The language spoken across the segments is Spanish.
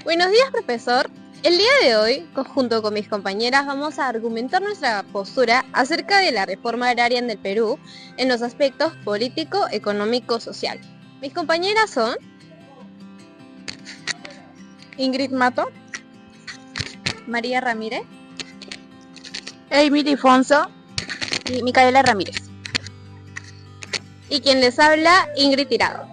Buenos días, profesor. El día de hoy, junto con mis compañeras, vamos a argumentar nuestra postura acerca de la reforma agraria en el Perú en los aspectos político, económico, social. Mis compañeras son Ingrid Mato, María Ramírez Amy Difonso y Micaela Ramírez. Y quien les habla, Ingrid Tirado.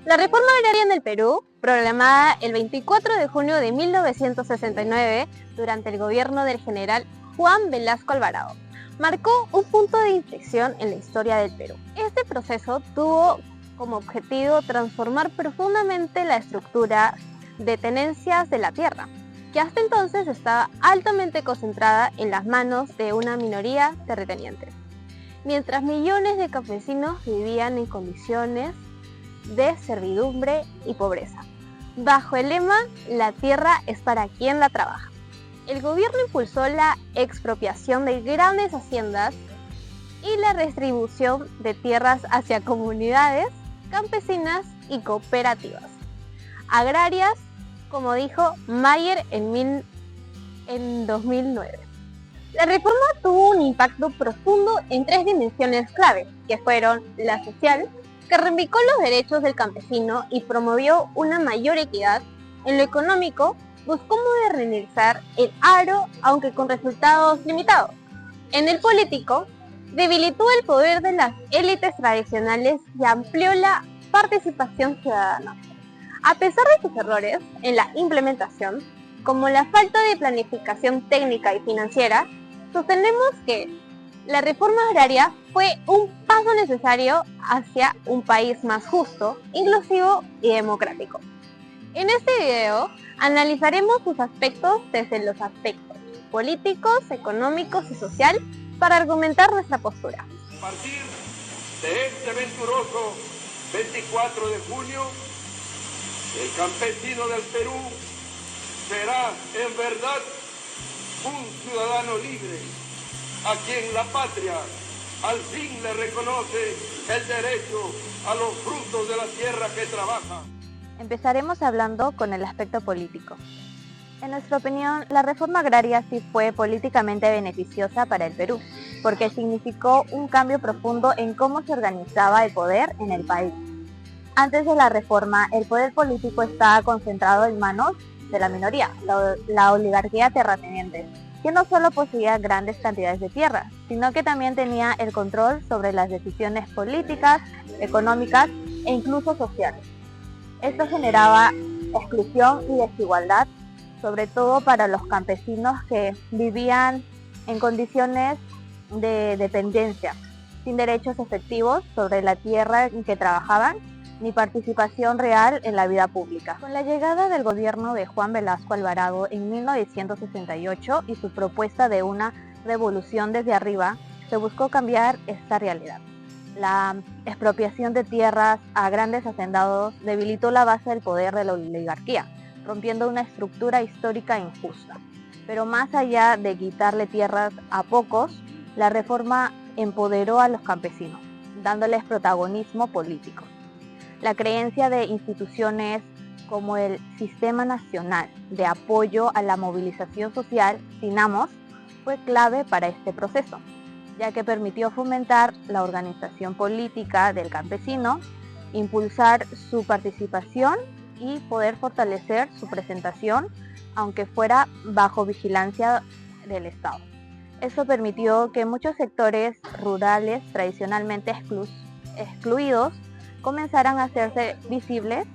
La reforma agraria en el Perú, proclamada el 24 de junio de 1969 durante el gobierno del general Juan Velasco Alvarado, marcó un punto de inflexión en la historia del Perú. Este proceso tuvo como objetivo transformar profundamente la estructura de tenencias de la tierra, que hasta entonces estaba altamente concentrada en las manos de una minoría terrateniente, mientras millones de campesinos vivían en condiciones de servidumbre y pobreza, bajo el lema "La tierra es para quien la trabaja". El gobierno impulsó la expropiación de grandes haciendas y la redistribución de tierras hacia comunidades campesinas y cooperativas agrarias, como dijo Mayer en 2009. La reforma tuvo un impacto profundo en tres dimensiones clave, que fueron la social, que reivindicó los derechos del campesino y promovió una mayor equidad; en lo económico, buscó modernizar el agro, aunque con resultados limitados; en el político, debilitó el poder de las élites tradicionales y amplió la participación ciudadana. A pesar de sus errores en la implementación, como la falta de planificación técnica y financiera, sostenemos que la reforma agraria fue un paso necesario hacia un país más justo, inclusivo y democrático. En este video analizaremos sus aspectos desde los aspectos políticos, económicos y social para argumentar nuestra postura. A partir de este venturoso 24 de junio, el campesino del Perú será en verdad un ciudadano libre, a quien la patria al fin le reconoce el derecho a los frutos de la tierra que trabaja. Empezaremos hablando con el aspecto político. En nuestra opinión, la reforma agraria sí fue políticamente beneficiosa para el Perú, porque significó un cambio profundo en cómo se organizaba el poder en el país. Antes de la reforma, el poder político estaba concentrado en manos de la minoría, la oligarquía terrateniente, que no solo poseía grandes cantidades de tierra, sino que también tenía el control sobre las decisiones políticas, económicas e incluso sociales. Esto generaba exclusión y desigualdad, sobre todo para los campesinos que vivían en condiciones de dependencia, sin derechos efectivos sobre la tierra en que trabajaban, ni participación real en la vida pública. Con la llegada del gobierno de Juan Velasco Alvarado en 1968 y su propuesta de una revolución desde arriba, se buscó cambiar esta realidad. La expropiación de tierras a grandes hacendados debilitó la base del poder de la oligarquía, rompiendo una estructura histórica injusta. Pero más allá de quitarle tierras a pocos, la reforma empoderó a los campesinos, dándoles protagonismo político. La creencia de instituciones como el Sistema Nacional de Apoyo a la Movilización Social, SINAMOS, fue clave para este proceso, ya que permitió fomentar la organización política del campesino, impulsar su participación y poder fortalecer su presentación, aunque fuera bajo vigilancia del Estado. Esto permitió que muchos sectores rurales tradicionalmente excluidos comenzaran a hacerse visibles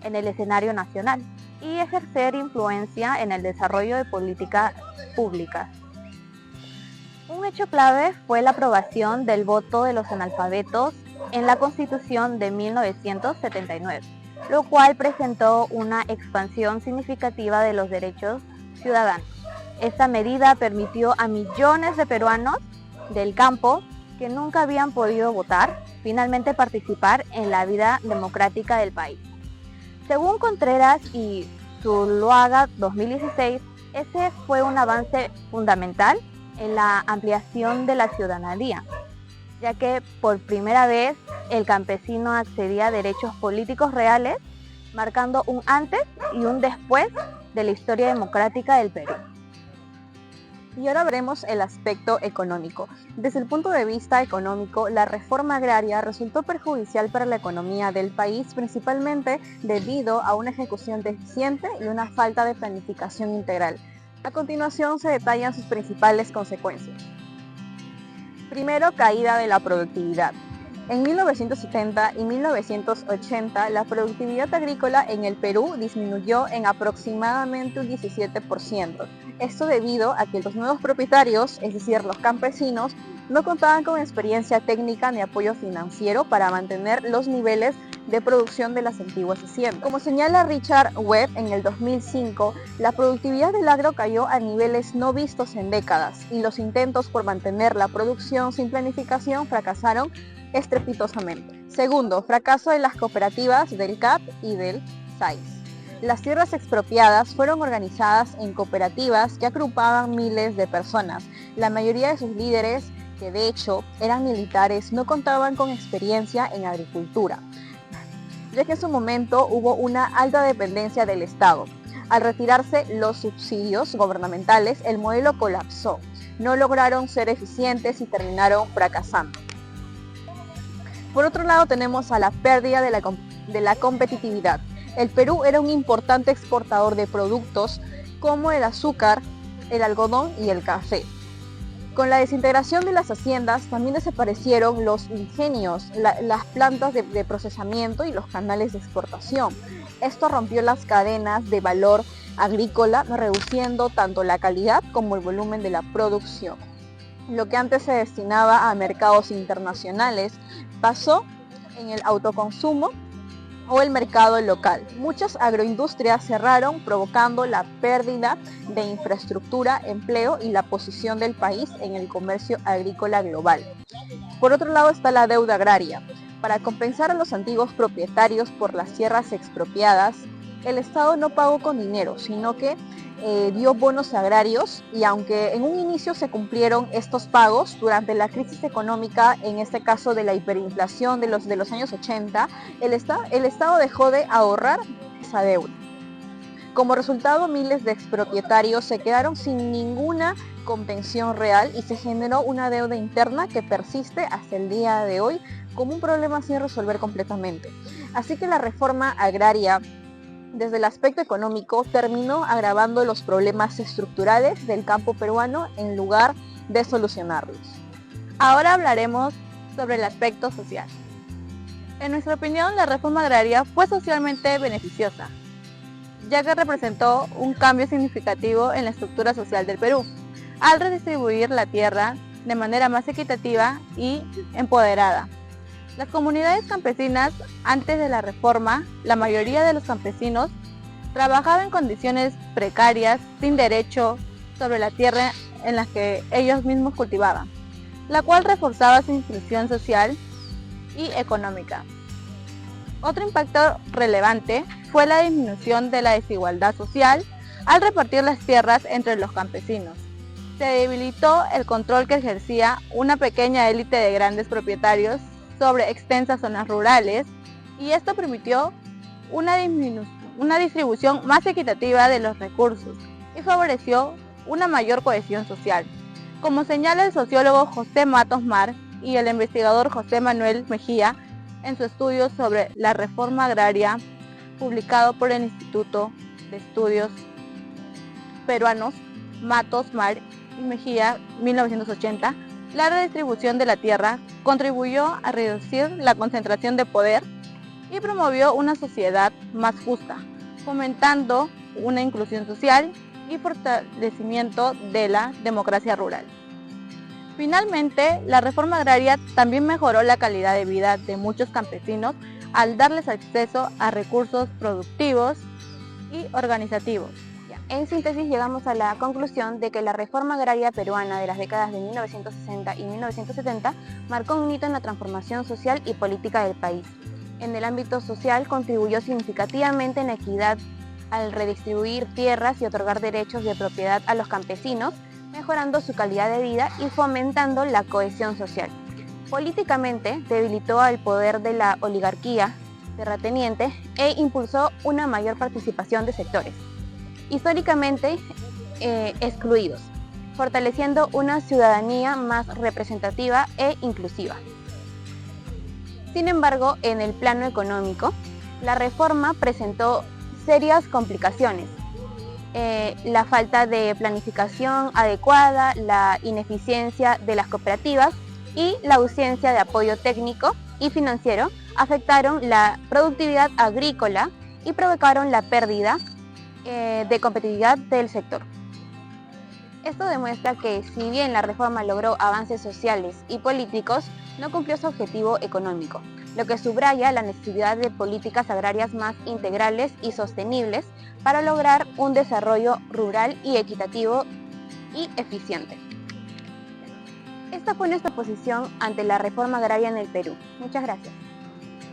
en el escenario nacional y ejercer influencia en el desarrollo de políticas públicas. Un hecho clave fue la aprobación del voto de los analfabetos en la Constitución de 1979, lo cual presentó una expansión significativa de los derechos ciudadanos. Esta medida permitió a millones de peruanos del campo que nunca habían podido votar, finalmente participar en la vida democrática del país. Según Contreras y Zuluaga 2016, ese fue un avance fundamental en la ampliación de la ciudadanía, ya que por primera vez el campesino accedía a derechos políticos reales, marcando un antes y un después de la historia democrática del Perú. Y ahora veremos el aspecto económico. Desde el punto de vista económico, la reforma agraria resultó perjudicial para la economía del país, principalmente debido a una ejecución deficiente y una falta de planificación integral. A continuación se detallan sus principales consecuencias. Primero, caída de la productividad. En 1970 y 1980, la productividad agrícola en el Perú disminuyó en aproximadamente un 17%. Esto debido a que los nuevos propietarios, es decir, los campesinos, no contaban con experiencia técnica ni apoyo financiero para mantener los niveles de producción de las antiguas haciendas. Como señala Richard Webb en el 2005, la productividad del agro cayó a niveles no vistos en décadas y los intentos por mantener la producción sin planificación fracasaron estrepitosamente. Segundo, fracaso de las cooperativas del CAP y del SAIS. Las tierras expropiadas fueron organizadas en cooperativas que agrupaban miles de personas. La mayoría de sus líderes, que de hecho eran militares, no contaban con experiencia en agricultura, ya que en su momento hubo una alta dependencia del Estado. Al retirarse los subsidios gubernamentales, el modelo colapsó. No lograron ser eficientes y terminaron fracasando. Por otro lado, tenemos a la pérdida de la competitividad. El Perú era un importante exportador de productos como el azúcar, el algodón y el café. Con la desintegración de las haciendas también desaparecieron los ingenios, las plantas de procesamiento y los canales de exportación. Esto rompió las cadenas de valor agrícola, reduciendo tanto la calidad como el volumen de la producción. Lo que antes se destinaba a mercados internacionales pasó en el autoconsumo o el mercado local. Muchas agroindustrias cerraron, provocando la pérdida de infraestructura, empleo y la posición del país en el comercio agrícola global. Por otro lado está la deuda agraria. Para compensar a los antiguos propietarios por las tierras expropiadas, el Estado no pagó con dinero, sino que dio bonos agrarios, y aunque en un inicio se cumplieron estos pagos, durante la crisis económica, en este caso de la hiperinflación de los años 80, el Estado dejó de ahorrar esa deuda. Como resultado, miles de expropietarios se quedaron sin ninguna contención real y se generó una deuda interna que persiste hasta el día de hoy como un problema sin resolver completamente. Así que la reforma agraria, desde el aspecto económico, terminó agravando los problemas estructurales del campo peruano en lugar de solucionarlos. Ahora hablaremos sobre el aspecto social. En nuestra opinión, la reforma agraria fue socialmente beneficiosa, ya que representó un cambio significativo en la estructura social del Perú, al redistribuir la tierra de manera más equitativa y empoderada. Las comunidades campesinas, antes de la reforma, la mayoría de los campesinos trabajaban en condiciones precarias, sin derecho sobre la tierra en la que ellos mismos cultivaban, la cual reforzaba su inclusión social y económica. Otro impacto relevante fue la disminución de la desigualdad social al repartir las tierras entre los campesinos. Se debilitó el control que ejercía una pequeña élite de grandes propietarios sobre extensas zonas rurales, y esto permitió una distribución más equitativa de los recursos y favoreció una mayor cohesión social. Como señala el sociólogo José Matos Mar y el investigador José Manuel Mejía en su estudio sobre la reforma agraria, publicado por el Instituto de Estudios Peruanos Matos Mar y Mejía, 1980, la redistribución de la tierra contribuyó a reducir la concentración de poder y promovió una sociedad más justa, fomentando una inclusión social y fortalecimiento de la democracia rural. Finalmente, la reforma agraria también mejoró la calidad de vida de muchos campesinos al darles acceso a recursos productivos y organizativos. En síntesis, llegamos a la conclusión de que la reforma agraria peruana de las décadas de 1960 y 1970 marcó un hito en la transformación social y política del país. En el ámbito social, contribuyó significativamente en la equidad al redistribuir tierras y otorgar derechos de propiedad a los campesinos, mejorando su calidad de vida y fomentando la cohesión social. Políticamente debilitó al poder de la oligarquía terrateniente e impulsó una mayor participación de sectores históricamente excluidos, fortaleciendo una ciudadanía más representativa e inclusiva. Sin embargo, en el plano económico, la reforma presentó serias complicaciones. La falta de planificación adecuada, la ineficiencia de las cooperativas y la ausencia de apoyo técnico y financiero afectaron la productividad agrícola y provocaron la pérdida de competitividad del sector. Esto demuestra que si bien la reforma logró avances sociales y políticos, no cumplió su objetivo económico, lo que subraya la necesidad de políticas agrarias más integrales y sostenibles para lograr un desarrollo rural y equitativo y eficiente. Esta fue nuestra posición ante la reforma agraria en el Perú. Muchas gracias.